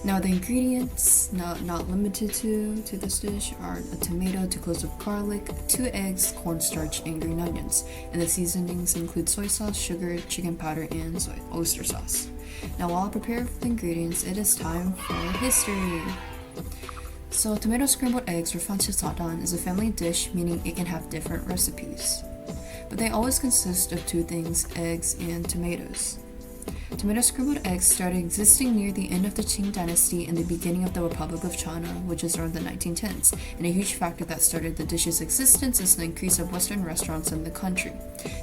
Now the ingredients, not limited to this dish, are a tomato, 2 cloves of garlic, 2 eggs, cornstarch, and green onions. And the seasonings include soy sauce, sugar, chicken powder, and oyster sauce. Now while I prepare the ingredients, it is time for history. So tomato scrambled eggs, or fanchisadan, is a family dish, meaning it can have different recipes. But they always consist of 2 things, eggs and tomatoes. Tomato scrambled eggs started existing near the end of the Qing dynasty and the beginning of the Republic of China, which is around the 1910s, and a huge factor that started the dish's existence is the increase of Western restaurants in the country.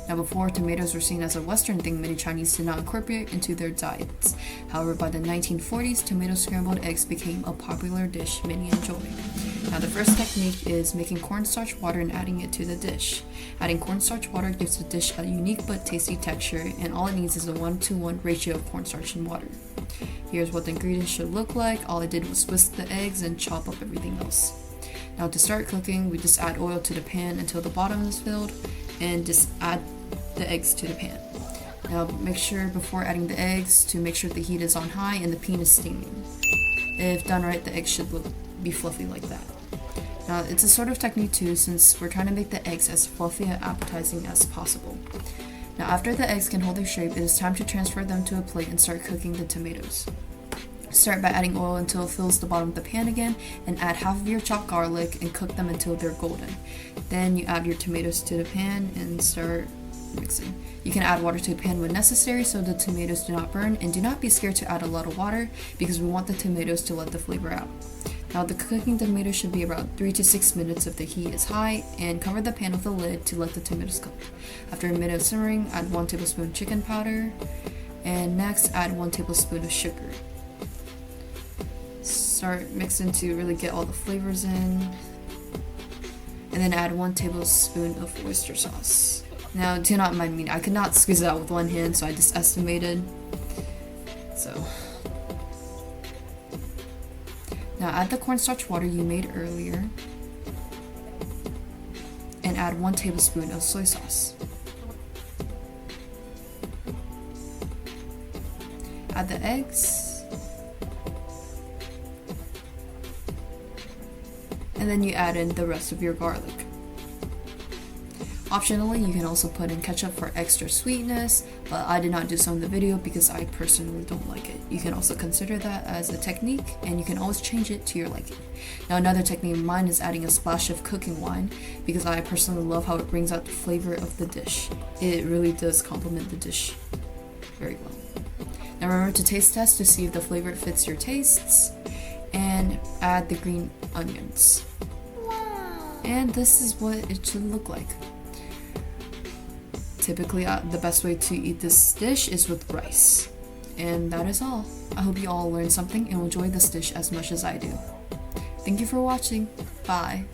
Now before tomatoes were seen as a Western thing, many Chinese did not incorporate into their diets. However, by the 1940s, tomato scrambled eggs became a popular dish many enjoyed. Now the first technique is making cornstarch water and adding it to the dish. Adding cornstarch water gives the dish a unique but tasty texture, and all it needs is a 1-to-1 ratio of cornstarch and water. Here's what the ingredients should look like. All I did was whisk the eggs and chop up everything else. Now to start cooking, we just add oil to the pan until the bottom is filled, and just add the eggs to the pan. Now make sure before adding the eggs to make sure the heat is on high and the pan is steaming. If done right, the eggs should be fluffy like that. Now it's a sort of technique too, since we're trying to make the eggs as fluffy and appetizing as possible. Now after the eggs can hold their shape, it is time to transfer them to a plate and start cooking the tomatoes. Start by adding oil until it fills the bottom of the pan again, and add half of your chopped garlic and cook them until they're golden. Then you add your tomatoes to the pan and start mixing. You can add water to the pan when necessary so the tomatoes do not burn, and do not be scared to add a lot of water because we want the tomatoes to let the flavor out. Now the cooking tomatoes should be about 3 to 6 minutes if the heat is high, and cover the pan with a lid to let the tomatoes cook. After a minute of simmering, add 1 tablespoon chicken powder, and next add 1 tablespoon of sugar. Start mixing to really get all the flavors in, and then add 1 tablespoon of oyster sauce. Now do not mind me, I could not squeeze it out with one hand, so I just estimated. Now add the cornstarch water you made earlier, and add 1 tablespoon of soy sauce. Add the eggs, and then you add in the rest of your garlic. Optionally, you can also put in ketchup for extra sweetness, but I did not do so in the video because I personally don't like it. You can also consider that as a technique, and you can always change it to your liking. Now another technique of mine is adding a splash of cooking wine, because I personally love how it brings out the flavor of the dish. It really does complement the dish very well. Now remember to taste test to see if the flavor fits your tastes, and add the green onions. And this is what it should look like. Typically, the best way to eat this dish is with rice. And that is all. I hope you all learned something and enjoy this dish as much as I do. Thank you for watching. Bye.